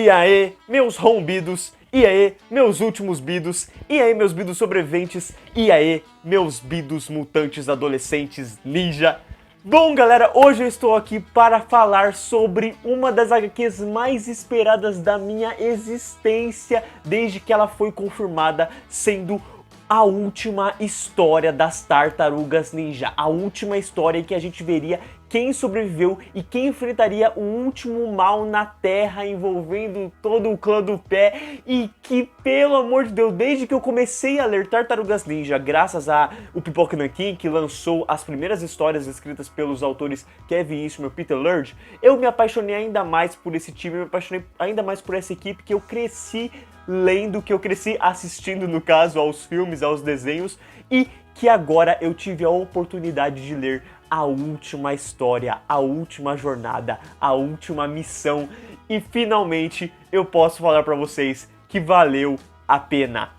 E aí, meus rombidos, e aí, meus últimos bidos, e aí, meus bidos sobreviventes, e aí, meus bidos mutantes adolescentes ninja. Bom, galera, hoje eu estou aqui para falar sobre uma das HQs mais esperadas da minha existência desde que ela foi confirmada, sendo a última história das Tartarugas Ninja. A última história em que a gente veria quem sobreviveu e quem enfrentaria o último mal na Terra, envolvendo todo o clã do pé. E que, pelo amor de Deus, desde que eu comecei a ler Tartarugas Ninja, graças a o Pipoca Nankin, que lançou as primeiras histórias escritas pelos autores Kevin Eastman e Peter Laird, eu me apaixonei ainda mais por esse time, me apaixonei ainda mais por essa equipe que eu cresci lendo, que eu cresci assistindo, no caso, aos filmes, aos desenhos, e que agora eu tive a oportunidade de ler a última história, a última jornada, a última missão, e finalmente eu posso falar pra vocês que valeu a pena.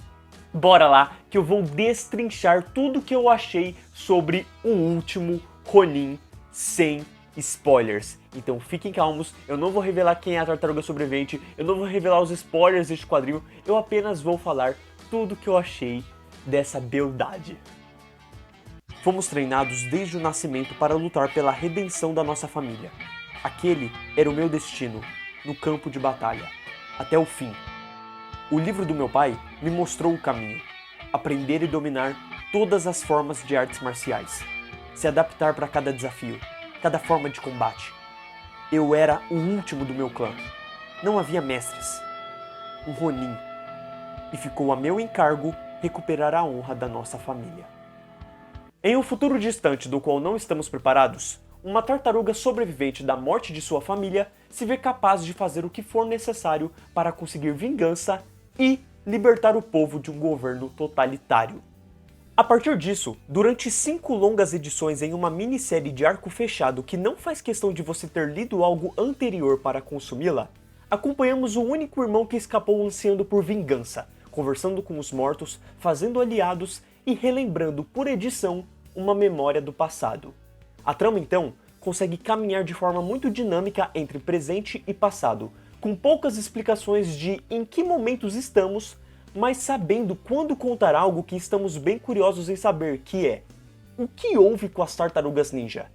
Bora lá, que eu vou destrinchar tudo que eu achei sobre o último Ronin sem spoilers. Então fiquem calmos, eu não vou revelar quem é a tartaruga sobrevivente, eu não vou revelar os spoilers deste quadrinho, eu apenas vou falar tudo que eu achei dessa beldade. Fomos treinados desde o nascimento para lutar pela redenção da nossa família. Aquele era o meu destino, no campo de batalha, até o fim. O livro do meu pai me mostrou o caminho: aprender e dominar todas as formas de artes marciais, se adaptar para cada desafio, cada forma de combate. Eu era o último do meu clã. Não havia mestres. Um Ronin. E ficou a meu encargo recuperar a honra da nossa família. Em um futuro distante do qual não estamos preparados, uma tartaruga sobrevivente da morte de sua família se vê capaz de fazer o que for necessário para conseguir vingança e libertar o povo de um governo totalitário. A partir disso, durante 5 longas edições em uma minissérie de arco fechado que não faz questão de você ter lido algo anterior para consumi-la, acompanhamos o único irmão que escapou ansiando por vingança, conversando com os mortos, fazendo aliados e relembrando por edição uma memória do passado. A trama então consegue caminhar de forma muito dinâmica entre presente e passado, com poucas explicações de em que momentos estamos, mas sabendo quando contar algo que estamos bem curiosos em saber, que é: o que houve com as Tartarugas Ninja?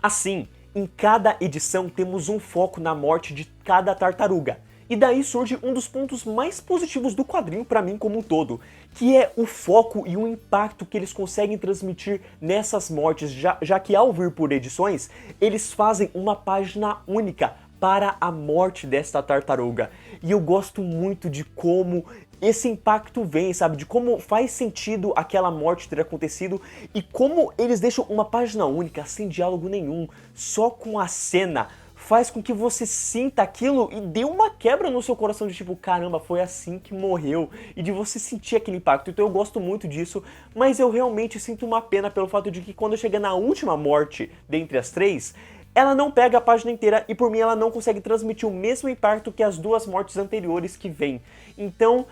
Assim, em cada edição temos um foco na morte de cada tartaruga, e daí surge um dos pontos mais positivos do quadrinho para mim como um todo, que é o foco e o impacto que eles conseguem transmitir nessas mortes, já que ao vir por edições, eles fazem uma página única para a morte desta tartaruga. E eu gosto muito de como esse impacto vem, sabe? De como faz sentido aquela morte ter acontecido e como eles deixam uma página única, sem diálogo nenhum, só com a cena. Faz com que você sinta aquilo e dê uma quebra no seu coração de tipo, caramba, foi assim que morreu, e de você sentir aquele impacto. Então eu gosto muito disso, mas eu realmente sinto uma pena pelo fato de que quando chega na última morte dentre as 3, ela não pega a página inteira e por mim ela não consegue transmitir o mesmo impacto que as 2 mortes anteriores que vêm. Então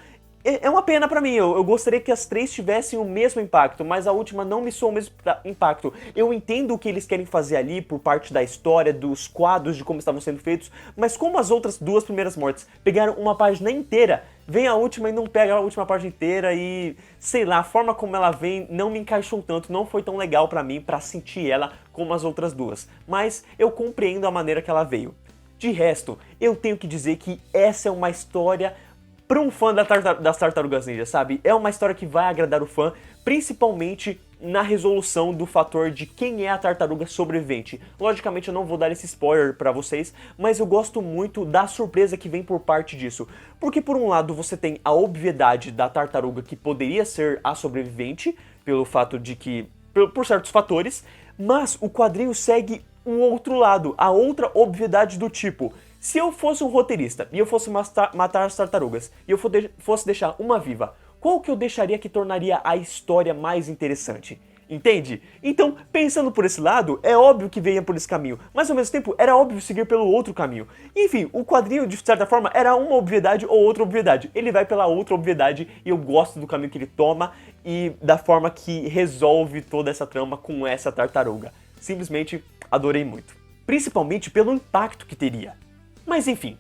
é uma pena pra mim, eu gostaria que as 3 tivessem o mesmo impacto, mas a última não me soou o mesmo impacto. Eu entendo o que eles querem fazer ali por parte da história, dos quadros, de como estavam sendo feitos, mas como as outras 2 primeiras mortes pegaram uma página inteira, vem a última e não pega a última página inteira e, sei lá, a forma como ela vem não me encaixou tanto, não foi tão legal pra mim pra sentir ela como as outras 2, mas eu compreendo a maneira que ela veio. De resto, eu tenho que dizer que essa é uma história para um fã das Tartarugas Ninja, sabe? É uma história que vai agradar o fã, principalmente na resolução do fator de quem é a tartaruga sobrevivente. Logicamente eu não vou dar esse spoiler pra vocês, mas eu gosto muito da surpresa que vem por parte disso. Porque por um lado você tem a obviedade da tartaruga que poderia ser a sobrevivente, pelo fato de que, por certos fatores, mas o quadrinho segue o outro lado, a outra obviedade do tipo: se eu fosse um roteirista e eu fosse matar as tartarugas e eu fosse deixar uma viva, qual que eu deixaria que tornaria a história mais interessante? Entende? Então, pensando por esse lado, é óbvio que venha por esse caminho, mas ao mesmo tempo era óbvio seguir pelo outro caminho. Enfim, o quadrinho, de certa forma, era uma obviedade ou outra obviedade. Ele vai pela outra obviedade e eu gosto do caminho que ele toma e da forma que resolve toda essa trama com essa tartaruga. Simplesmente adorei muito. Principalmente pelo impacto que teria. Mas enfim,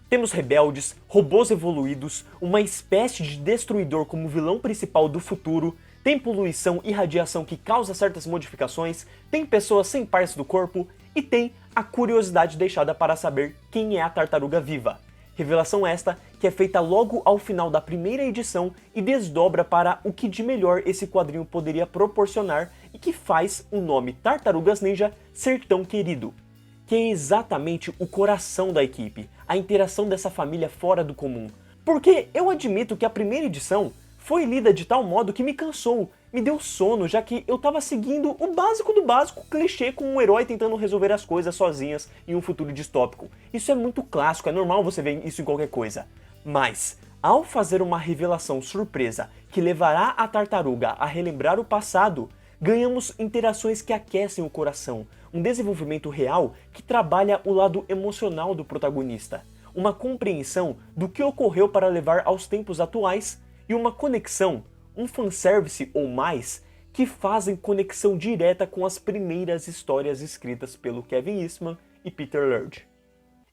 Temos rebeldes, robôs evoluídos, uma espécie de destruidor como vilão principal do futuro, tem poluição e radiação que causa certas modificações, tem pessoas sem partes do corpo e tem a curiosidade deixada para saber quem é a Tartaruga Viva. Revelação esta que é feita logo ao final da primeira edição e desdobra para o que de melhor esse quadrinho poderia proporcionar e que faz o nome Tartarugas Ninja ser tão querido. Que é exatamente o coração da equipe, a interação dessa família fora do comum. Porque eu admito que a primeira edição foi lida de tal modo que me cansou, me deu sono, já que eu tava seguindo o básico do básico, clichê com um herói tentando resolver as coisas sozinhas em um futuro distópico. Isso é muito clássico, é normal você ver isso em qualquer coisa. Mas, ao fazer uma revelação surpresa que levará a tartaruga a relembrar o passado, ganhamos interações que aquecem o coração, um desenvolvimento real que trabalha o lado emocional do protagonista, uma compreensão do que ocorreu para levar aos tempos atuais e uma conexão, um fanservice ou mais, que fazem conexão direta com as primeiras histórias escritas pelo Kevin Eastman e Peter Laird.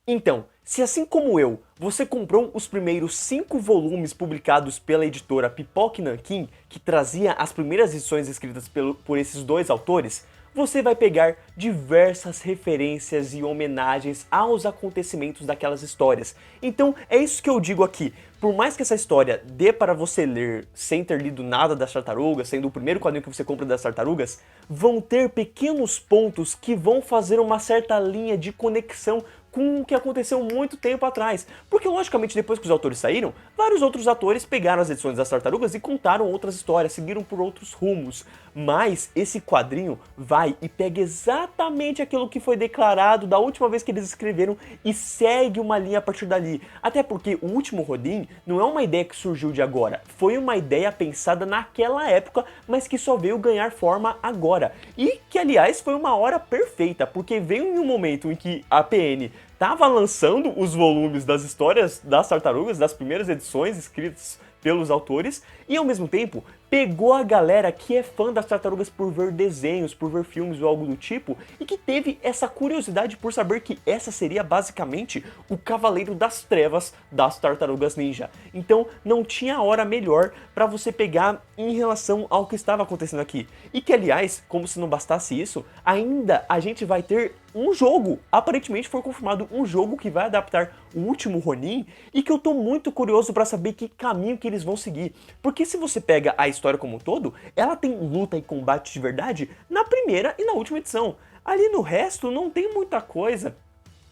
Então, se assim como eu, você comprou os primeiros 5 volumes publicados pela editora Pipoca Nanquim, que trazia as primeiras edições escritas por esses dois autores, você vai pegar diversas referências e homenagens aos acontecimentos daquelas histórias. Então é isso que eu digo aqui, por mais que essa história dê para você ler sem ter lido nada das tartarugas, sendo o primeiro quadrinho que você compra das tartarugas, vão ter pequenos pontos que vão fazer uma certa linha de conexão com o que aconteceu muito tempo atrás. Porque logicamente depois que os autores saíram, vários outros atores pegaram as edições das tartarugas e contaram outras histórias, seguiram por outros rumos. Mas esse quadrinho vai e pega exatamente aquilo que foi declarado da última vez que eles escreveram e segue uma linha a partir dali. Até porque o último Rodin não é uma ideia que surgiu de agora, foi uma ideia pensada naquela época, mas que só veio ganhar forma agora. E que aliás foi uma hora perfeita, porque veio em um momento em que a PN estava lançando os volumes das histórias das tartarugas, das primeiras edições escritas pelos autores, e ao mesmo tempo pegou a galera que é fã das tartarugas por ver desenhos, por ver filmes ou algo do tipo, e que teve essa curiosidade por saber que essa seria basicamente o Cavaleiro das Trevas das Tartarugas Ninja. Então não tinha hora melhor para você pegar em relação ao que estava acontecendo aqui. E que aliás, como se não bastasse isso, ainda a gente vai ter um jogo, aparentemente foi confirmado um jogo que vai adaptar o último Ronin e que eu tô muito curioso para saber que caminho que eles vão seguir. Porque se você pega a história como um todo, ela tem luta e combate de verdade na primeira e na última edição. Ali no resto não tem muita coisa,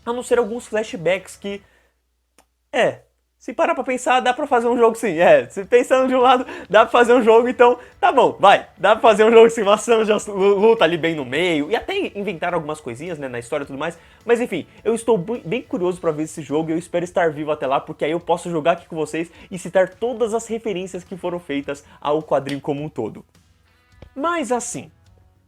a não ser alguns flashbacks que... se parar pra pensar, dá pra fazer um jogo sim. Se pensando de um lado, dá pra fazer um jogo, então tá bom, vai. Dá pra fazer um jogo de simulação, já luta ali bem no meio, e até inventar algumas coisinhas, né, na história e tudo mais. Mas enfim, eu estou bem curioso pra ver esse jogo e eu espero estar vivo até lá, porque aí eu posso jogar aqui com vocês e citar todas as referências que foram feitas ao quadrinho como um todo. Mas assim,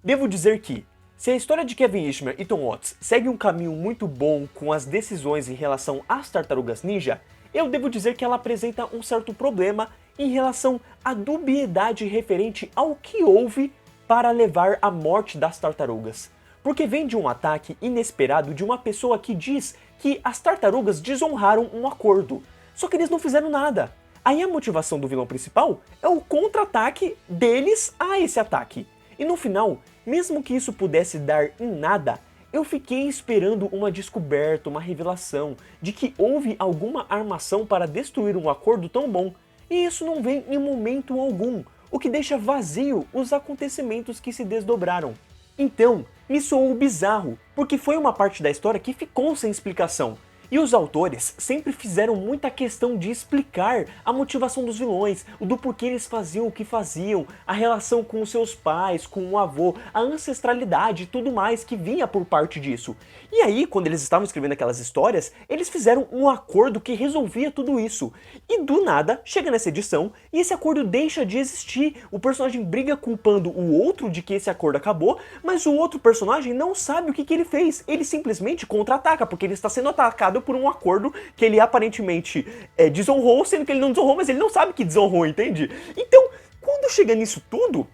devo dizer que, se a história de Kevin Eastman e Tom Watts segue um caminho muito bom com as decisões em relação às Tartarugas Ninja, eu devo dizer que ela apresenta um certo problema em relação à dubiedade referente ao que houve para levar à morte das tartarugas. Porque vem de um ataque inesperado de uma pessoa que diz que as tartarugas desonraram um acordo, só que eles não fizeram nada. Aí a motivação do vilão principal é o contra-ataque deles a esse ataque. E no final, mesmo que isso pudesse dar em nada, eu fiquei esperando uma descoberta, uma revelação de que houve alguma armação para destruir um acordo tão bom, e isso não vem em momento algum, o que deixa vazio os acontecimentos que se desdobraram. Então, me soou bizarro, porque foi uma parte da história que ficou sem explicação. E os autores sempre fizeram muita questão de explicar a motivação dos vilões, o do porquê eles faziam o que faziam, a relação com os seus pais, com o avô, a ancestralidade e tudo mais que vinha por parte disso. E aí, quando eles estavam escrevendo aquelas histórias, eles fizeram um acordo que resolvia tudo isso. E do nada, chega nessa edição e esse acordo deixa de existir. O personagem briga culpando o outro de que esse acordo acabou, mas o outro personagem não sabe o que ele fez. Ele simplesmente contra-ataca, porque ele está sendo atacado por um acordo que ele aparentemente desonrou, sendo que ele não desonrou, mas ele não sabe que desonrou, entende? Então, quando chega nisso tudo,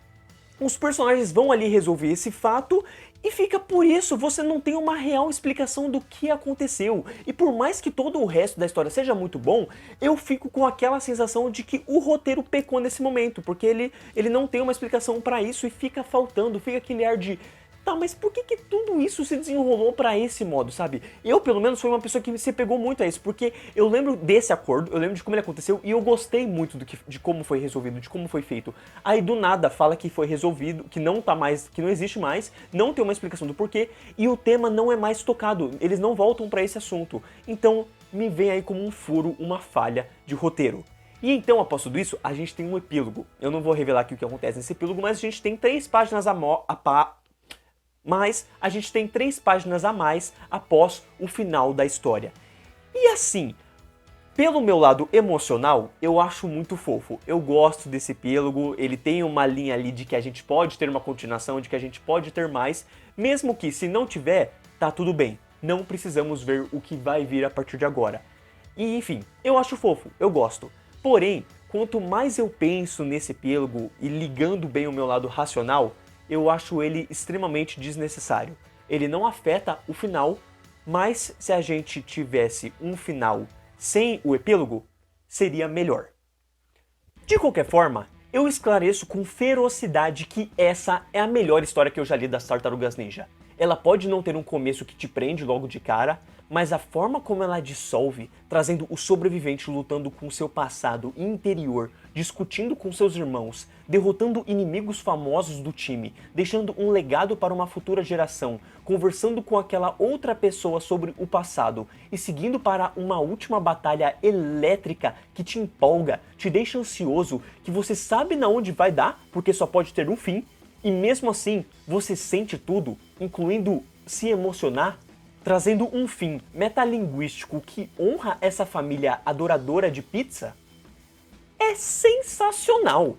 os personagens vão ali resolver esse fato E fica por isso, você não tem uma real explicação do que aconteceu. E por mais que todo o resto da história seja muito bom, eu fico com aquela sensação de que o roteiro pecou nesse momento, porque ele não tem uma explicação pra isso e fica faltando, fica aquele ar de... Tá, mas por que tudo isso se desenrolou pra esse modo, sabe? Eu, pelo menos, fui uma pessoa que se pegou muito a isso, porque eu lembro desse acordo, eu lembro de como ele aconteceu e eu gostei muito de como foi resolvido, de como foi feito. Aí, do nada, fala que foi resolvido, que não tá mais, que não existe mais, não tem uma explicação do porquê, e o tema não é mais tocado, eles não voltam pra esse assunto. Então, me vem aí como um furo, uma falha de roteiro. E então, após tudo isso, a gente tem um epílogo. Eu não vou revelar aqui o que acontece nesse epílogo, mas a gente tem 3 páginas mas a gente tem 3 páginas a mais após o final da história. E assim, pelo meu lado emocional, eu acho muito fofo. Eu gosto desse epílogo, ele tem uma linha ali de que a gente pode ter uma continuação, de que a gente pode ter mais, mesmo que se não tiver, tá tudo bem. Não precisamos ver o que vai vir a partir de agora. E enfim, eu acho fofo, eu gosto. Porém, quanto mais eu penso nesse epílogo e ligando bem o meu lado racional, eu acho ele extremamente desnecessário. Ele não afeta o final, mas se a gente tivesse um final sem o epílogo, seria melhor. De qualquer forma, eu esclareço com ferocidade que essa é a melhor história que eu já li das Tartarugas Ninja. Ela pode não ter um começo que te prende logo de cara, mas a forma como ela dissolve, trazendo o sobrevivente lutando com seu passado interior, discutindo com seus irmãos, derrotando inimigos famosos do time, deixando um legado para uma futura geração, conversando com aquela outra pessoa sobre o passado e seguindo para uma última batalha elétrica que te empolga, te deixa ansioso, que você sabe na onde vai dar, porque só pode ter um fim, e mesmo assim você sente tudo, incluindo se emocionar, trazendo um fim metalinguístico que honra essa família adoradora de pizza, é sensacional.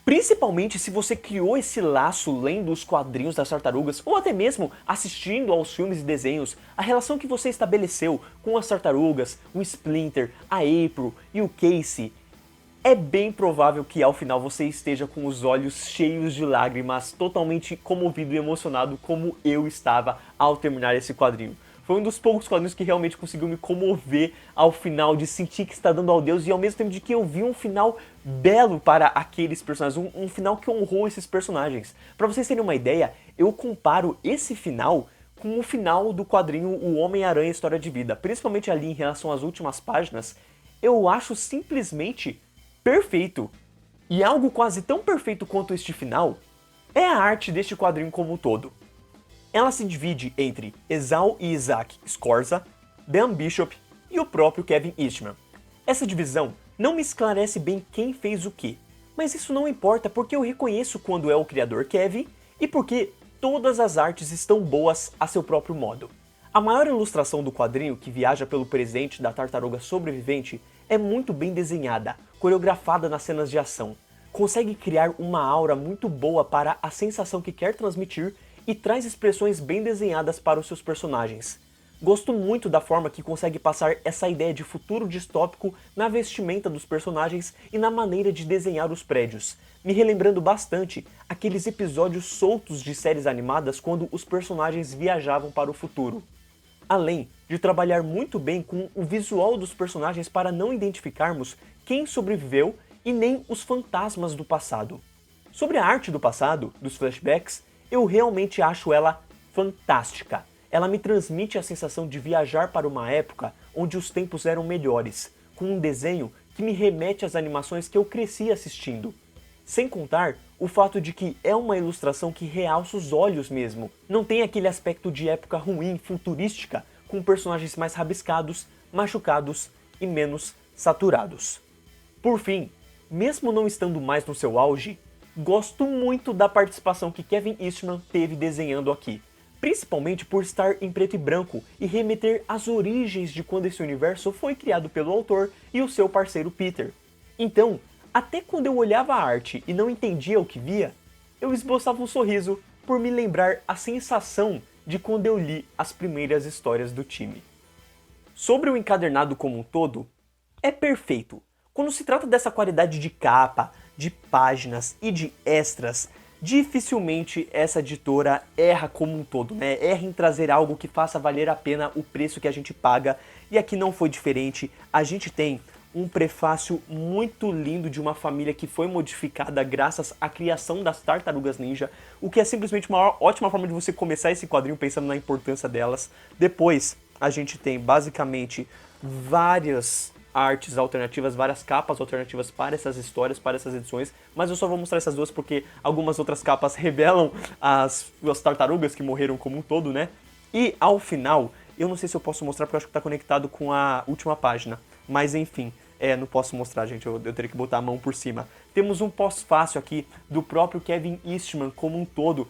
Principalmente se você criou esse laço lendo os quadrinhos das tartarugas, ou até mesmo assistindo aos filmes e desenhos, a relação que você estabeleceu com as tartarugas, o Splinter, a April e o Casey, é bem provável que ao final você esteja com os olhos cheios de lágrimas, totalmente comovido e emocionado como eu estava ao terminar esse quadrinho. Foi um dos poucos quadrinhos que realmente conseguiu me comover ao final, de sentir que está dando ao Deus e ao mesmo tempo de que eu vi um final belo para aqueles personagens, um final que honrou esses personagens. Para vocês terem uma ideia, eu comparo esse final com o final do quadrinho O Homem-Aranha História de Vida, principalmente ali em relação às últimas páginas, eu acho simplesmente perfeito. E algo quase tão perfeito quanto este final é a arte deste quadrinho como um todo. Ela se divide entre Esau e Isaac Scorza, Dan Bishop e o próprio Kevin Eastman. Essa divisão não me esclarece bem quem fez o que, mas isso não importa porque eu reconheço quando é o criador Kevin e porque todas as artes estão boas a seu próprio modo. A maior ilustração do quadrinho, que viaja pelo presente da tartaruga sobrevivente, é muito bem desenhada, coreografada nas cenas de ação. Consegue criar uma aura muito boa para a sensação que quer transmitir e traz expressões bem desenhadas para os seus personagens. Gosto muito da forma que consegue passar essa ideia de futuro distópico na vestimenta dos personagens e na maneira de desenhar os prédios, me relembrando bastante aqueles episódios soltos de séries animadas quando os personagens viajavam para o futuro. Além de trabalhar muito bem com o visual dos personagens para não identificarmos quem sobreviveu e nem os fantasmas do passado. Sobre a arte do passado, dos flashbacks, eu realmente acho ela fantástica. Ela me transmite a sensação de viajar para uma época onde os tempos eram melhores, com um desenho que me remete às animações que eu cresci assistindo. Sem contar o fato de que é uma ilustração que realça os olhos mesmo. Não tem aquele aspecto de época ruim, futurística, com personagens mais rabiscados, machucados e menos saturados. Por fim, mesmo não estando mais no seu auge, gosto muito da participação que Kevin Eastman teve desenhando aqui. Principalmente por estar em preto e branco e remeter às origens de quando esse universo foi criado pelo autor e o seu parceiro Peter. Então, até quando eu olhava a arte e não entendia o que via, eu esboçava um sorriso por me lembrar a sensação de quando eu li as primeiras histórias do time. Sobre o encadernado como um todo, é perfeito. Quando se trata dessa qualidade de capa, de páginas e de extras, Dificilmente essa editora erra como um todo, né? Erra em trazer algo que faça valer a pena o preço que a gente paga. E aqui não foi diferente. A gente tem um prefácio muito lindo de uma família que foi modificada graças à criação das Tartarugas Ninja, o que é simplesmente uma ótima forma de você começar esse quadrinho pensando na importância delas. Depois, a gente tem basicamente várias artes alternativas, várias capas alternativas para essas histórias, para essas edições, mas eu só vou mostrar essas duas porque algumas outras capas revelam as tartarugas que morreram como um todo, né? E ao final, eu não sei se eu posso mostrar porque eu acho que está conectado com a última página, mas enfim, não posso mostrar, gente, eu teria que botar a mão por cima. Temos um pós-fácil aqui do próprio Kevin Eastman como um todo,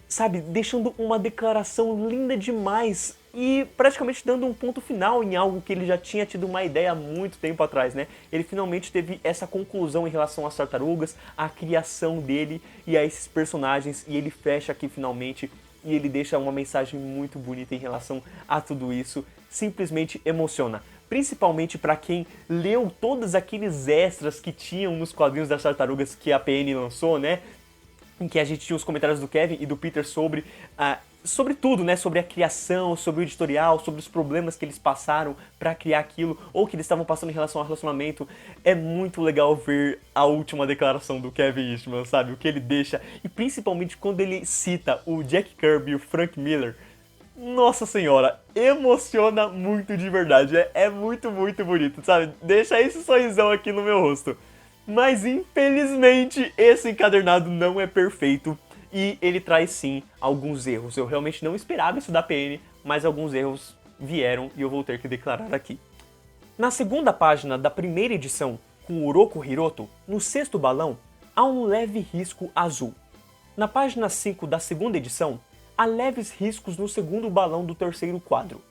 sabe, deixando uma declaração linda demais e praticamente dando um ponto final em algo que ele já tinha tido uma ideia há muito tempo atrás, né? Ele finalmente teve essa conclusão em relação às tartarugas, a criação dele e a esses personagens, e ele fecha aqui finalmente e ele deixa uma mensagem muito bonita em relação a tudo isso. Simplesmente emociona. Principalmente para quem leu todos aqueles extras que tinham nos quadrinhos das tartarugas que a PN lançou, né? Em que a gente tinha os comentários do Kevin e do Peter sobre tudo, né? Sobre a criação, sobre o editorial, sobre os problemas que eles passaram para criar aquilo, ou que eles estavam passando em relação ao relacionamento. É muito legal ver a última declaração do Kevin Eastman, sabe? O que ele deixa, e principalmente quando ele cita o Jack Kirby e o Frank Miller. Nossa senhora, emociona muito de verdade, é muito, muito bonito, sabe? Deixa esse sorrisão aqui no meu rosto. Mas infelizmente esse encadernado não é perfeito e ele traz sim alguns erros. Eu realmente não esperava isso da PN, mas alguns erros vieram e eu vou ter que declarar aqui. Na segunda página da primeira edição, com Oroku Hiroto, no sexto balão, há um leve risco azul. Na página 5 da segunda edição, há leves riscos no segundo balão do terceiro quadro.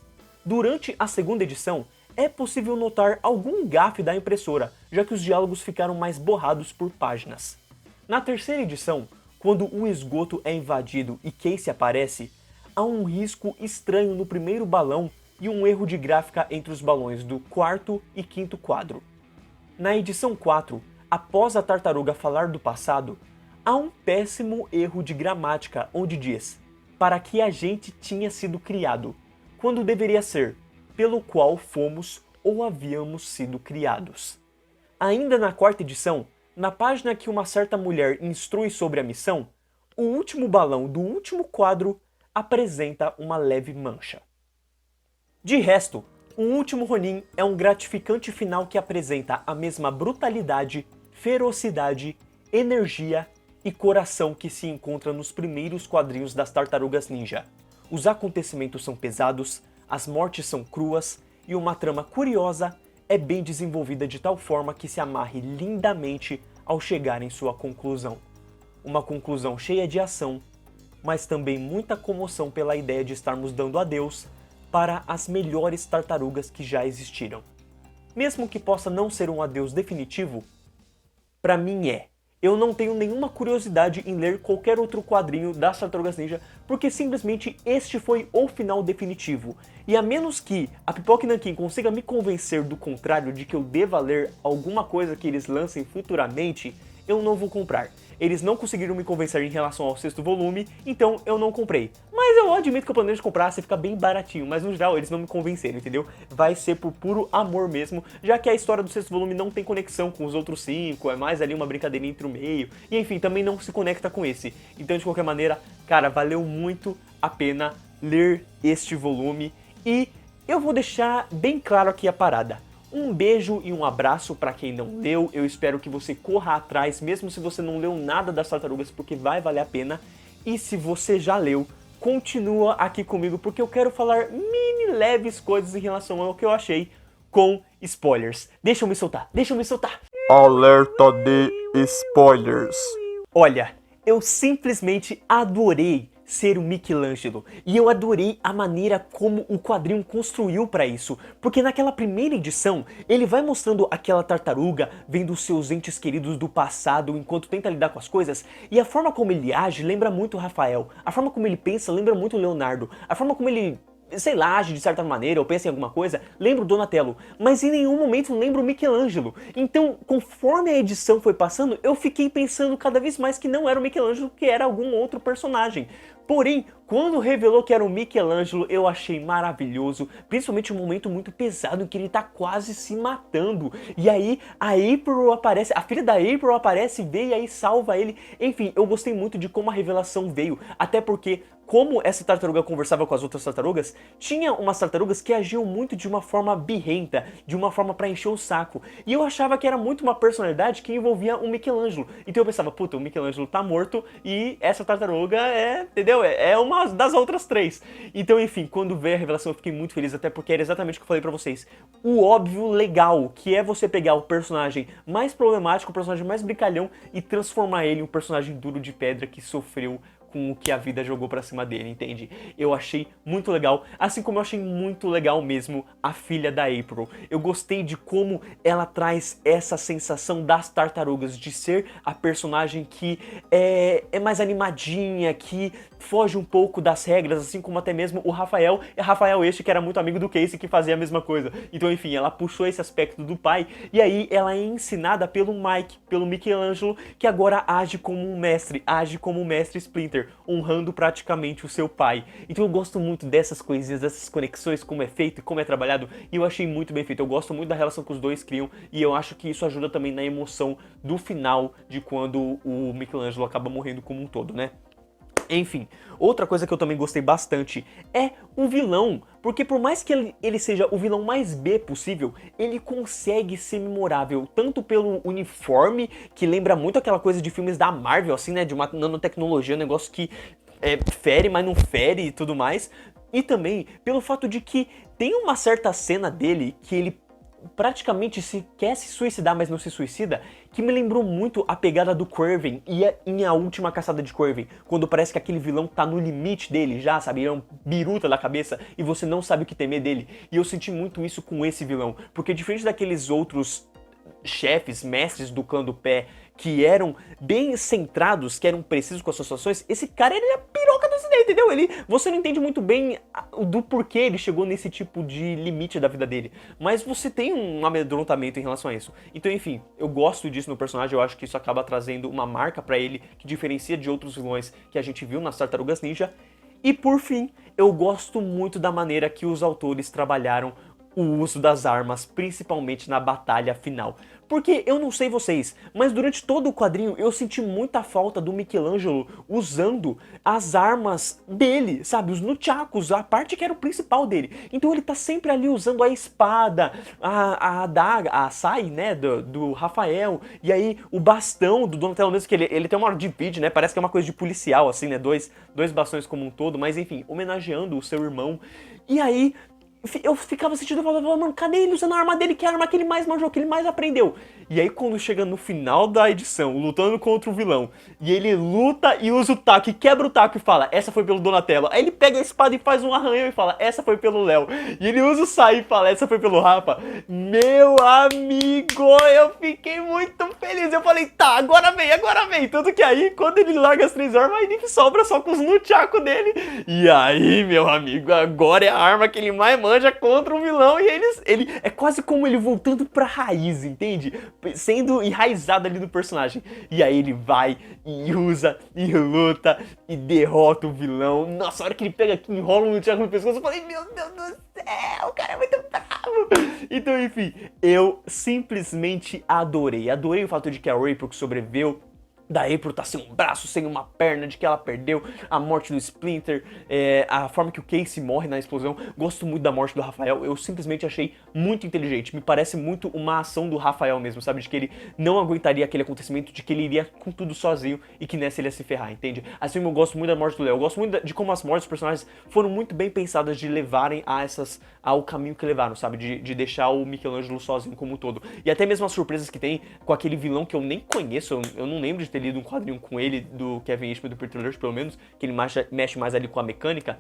Durante a segunda edição, é possível notar algum gafe da impressora, já que os diálogos ficaram mais borrados por páginas. Na terceira edição, quando o esgoto é invadido e Casey aparece, há um risco estranho no primeiro balão e um erro de gráfica entre os balões do quarto e quinto quadro. Na edição 4, após a tartaruga falar do passado, há um péssimo erro de gramática onde diz "para que a gente tinha sido criado", quando deveria ser "pelo qual fomos ou havíamos sido criados". Ainda na quarta edição, na página que uma certa mulher instrui sobre a missão, o último balão do último quadro apresenta uma leve mancha. De resto, o último Ronin é um gratificante final que apresenta a mesma brutalidade, ferocidade, energia e coração que se encontra nos primeiros quadrinhos das Tartarugas Ninja. Os acontecimentos são pesados, as mortes são cruas e uma trama curiosa é bem desenvolvida de tal forma que se amarre lindamente ao chegar em sua conclusão. Uma conclusão cheia de ação, mas também muita comoção pela ideia de estarmos dando adeus para as melhores tartarugas que já existiram. Mesmo que possa não ser um adeus definitivo, para mim é. Eu não tenho nenhuma curiosidade em ler qualquer outro quadrinho das Tartarugas Ninja, porque simplesmente este foi o final definitivo. E a menos que a Pipoca Nankin consiga me convencer do contrário, de que eu deva ler alguma coisa que eles lancem futuramente, eu não vou comprar. Eles não conseguiram me convencer em relação ao sexto volume, então eu não comprei. Mas eu admito que eu planejo comprar, se fica bem baratinho, mas no geral eles não me convenceram, entendeu? Vai ser por puro amor mesmo, já que a história do sexto volume não tem conexão com os outros 5, é mais ali uma brincadeirinha entre o meio, e enfim, também não se conecta com esse. Então de qualquer maneira, cara, valeu muito a pena ler este volume, e eu vou deixar bem claro aqui a parada. Um beijo e um abraço para quem não leu, eu espero que você corra atrás, mesmo se você não leu nada das Tartarugas, porque vai valer a pena. E se você já leu, continua aqui comigo, porque eu quero falar mini leves coisas em relação ao que eu achei com spoilers. Deixa eu me soltar, deixa eu me soltar. Alerta de spoilers. Olha, eu simplesmente adorei ser o Michelangelo, e eu adorei a maneira como o quadrinho construiu para isso, porque naquela primeira edição ele vai mostrando aquela tartaruga vendo os seus entes queridos do passado enquanto tenta lidar com as coisas, e a forma como ele age lembra muito o Rafael, a forma como ele pensa lembra muito o Leonardo, a forma como ele sei lá, age de certa maneira ou pensa em alguma coisa, lembro o Donatello, mas em nenhum momento lembro o Michelangelo. Então, conforme a edição foi passando, eu fiquei pensando cada vez mais que não era o Michelangelo, que era algum outro personagem. Porém, quando revelou que era o Michelangelo, eu achei maravilhoso, principalmente um momento muito pesado em que ele tá quase se matando. E aí a April aparece, a filha da April aparece, vê e aí salva ele. Enfim, eu gostei muito de como a revelação veio, até porque como essa tartaruga conversava com as outras tartarugas, tinha umas tartarugas que agiam muito de uma forma birrenta, de uma forma pra encher o saco. E eu achava que era muito uma personalidade que envolvia o Michelangelo. Então eu pensava, puta, o Michelangelo tá morto e essa tartaruga entendeu? É uma das outras três. Então, enfim, quando veio a revelação eu fiquei muito feliz, até porque era exatamente o que eu falei pra vocês. O óbvio legal, que é você pegar o personagem mais problemático, o personagem mais brincalhão e transformar ele em um personagem duro de pedra que sofreu com o que a vida jogou pra cima dele, entende? Eu achei muito legal, assim como eu achei muito legal mesmo a filha da April. Eu gostei de como ela traz essa sensação das tartarugas, de ser a personagem que é mais animadinha, que foge um pouco das regras, assim como até mesmo o Rafael este que era muito amigo do Casey, que fazia a mesma coisa. Então, enfim, ela puxou esse aspecto do pai, e aí ela é ensinada pelo Mike, pelo Michelangelo, que agora age como um mestre, age como um mestre Splinter, honrando praticamente o seu pai. Então eu gosto muito dessas coisinhas, dessas conexões, como é feito e como é trabalhado, e eu achei muito bem feito. Eu gosto muito da relação que os dois criam, e eu acho que isso ajuda também na emoção do final, de quando o Michelangelo acaba morrendo como um todo, né? Enfim, outra coisa que eu também gostei bastante é o vilão, porque por mais que ele seja o vilão mais B possível, ele consegue ser memorável, tanto pelo uniforme, que lembra muito aquela coisa de filmes da Marvel, assim, né, de uma nanotecnologia, um negócio que fere, mas não fere e tudo mais, e também pelo fato de que tem uma certa cena dele que ele praticamente se quer se suicidar, mas não se suicida, que me lembrou muito a pegada do Kraven e em A Última Caçada de Kraven, quando parece que aquele vilão tá no limite dele já, sabe, ele é um biruta da cabeça e você não sabe o que temer dele. E eu senti muito isso com esse vilão, porque diferente daqueles outros chefes, mestres do clã do pé, que eram bem centrados, que eram precisos com as suas situações, esse cara, ele é a piroca do cinema, entendeu? Você não entende muito bem do porquê ele chegou nesse tipo de limite da vida dele, mas você tem um amedrontamento em relação a isso. Então, enfim, eu gosto disso no personagem, eu acho que isso acaba trazendo uma marca pra ele, que diferencia de outros vilões que a gente viu nas Tartarugas Ninja. E por fim, eu gosto muito da maneira que os autores trabalharam o uso das armas, principalmente na batalha final. Porque eu não sei vocês, mas durante todo o quadrinho eu senti muita falta do Michelangelo usando as armas dele, sabe? Os nunchakus, a parte que era o principal dele. Então ele tá sempre ali usando a espada, a adaga, a sai, né, do Rafael, e aí o bastão do Donatello mesmo, que ele tem uma hora de vídeo, né? Parece que é uma coisa de policial, assim, né? Dois bastões como um todo, mas enfim, homenageando o seu irmão. E aí eu ficava sentindo falta, mano, cadê ele usando a arma dele, que é a arma que ele mais manjou, que ele mais aprendeu? E aí quando chega no final da edição, lutando contra o vilão, e ele luta e usa o taco, e quebra o taco e fala, essa foi pelo Donatello. Aí ele pega a espada e faz um arranhão e fala, essa foi pelo Léo. E ele usa o sai e fala, essa foi pelo Rafa. Meu amigo, eu fiquei muito feliz. Eu falei, tá, agora vem, agora vem. Tanto que aí, quando ele larga as 3 armas, ele sobra só com os nunchaku dele. E aí, meu amigo, agora é a arma que ele mais manja contra o vilão. E ele é quase como ele voltando pra raiz, entende? Sendo enraizado ali no personagem. E aí ele vai e usa e luta e derrota o vilão. Nossa, a hora que ele pega aqui, enrola um nunchaku no pescoço, eu falei, meu Deus do céu, o cara é muito bravo. Então, enfim, eu simplesmente adorei. Adorei o fato de que a April que sobreviveu, da April tá sem um braço, sem uma perna, de que ela perdeu, a morte do Splinter, a forma que o Casey morre na explosão. Gosto muito da morte do Rafael, eu simplesmente achei muito inteligente. Me parece muito uma ação do Rafael mesmo, sabe? De que ele não aguentaria aquele acontecimento, de que ele iria com tudo sozinho e que nessa ele ia se ferrar, entende? Assim eu gosto muito da morte do Léo, eu gosto muito de como as mortes dos personagens foram muito bem pensadas de levarem ao caminho que levaram, sabe? De deixar o Michelangelo sozinho como um todo. E até mesmo as surpresas que tem com aquele vilão que eu nem conheço, eu não lembro de ter lido um quadrinho com ele, do Kevin Eastman, do Peter Lurch, pelo menos, que ele mexe mais ali com a mecânica.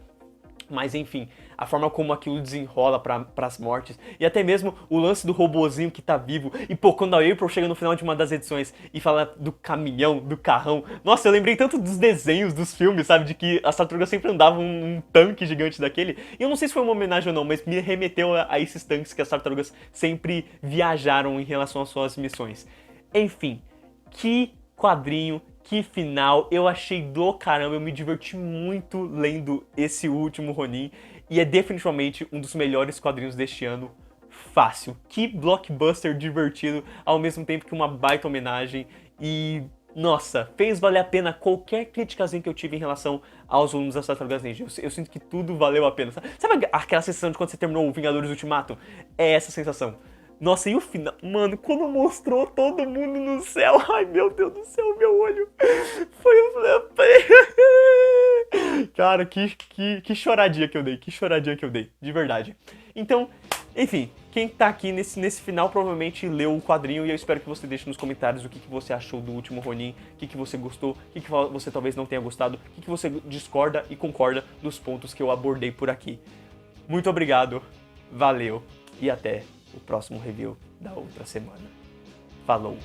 Mas enfim, a forma como aquilo desenrola pras mortes, e até mesmo o lance do robozinho que tá vivo, e pô, quando a April chega no final de uma das edições e fala do caminhão, do carrão, nossa, eu lembrei tanto dos desenhos, dos filmes, sabe, de que as tartarugas sempre andavam um tanque gigante daquele, e eu não sei se foi uma homenagem ou não, mas me remeteu a esses tanques que as tartarugas sempre viajaram em relação às suas missões. Enfim, que quadrinho, que final, eu achei do caramba, eu me diverti muito lendo esse último Ronin, e é definitivamente um dos melhores quadrinhos deste ano, fácil. Que blockbuster divertido, ao mesmo tempo que uma baita homenagem, e nossa, fez valer a pena qualquer criticazinha que eu tive em relação aos volumes das Tartarugas Ninja. Eu sinto que tudo valeu a pena. Sabe aquela sensação de quando você terminou o Vingadores Ultimato? É essa sensação. Nossa, e o final? Mano, quando mostrou todo mundo no céu, ai meu Deus do céu, meu olho foi um... Cara, que choradinha que eu dei, de verdade. Então, enfim, quem tá aqui nesse final provavelmente leu o quadrinho, e eu espero que você deixe nos comentários o que você achou do último Ronin, o que você gostou, o que você talvez não tenha gostado, o que você discorda e concorda dos pontos que eu abordei por aqui. Muito obrigado, valeu e até o próximo review da outra semana. Falou!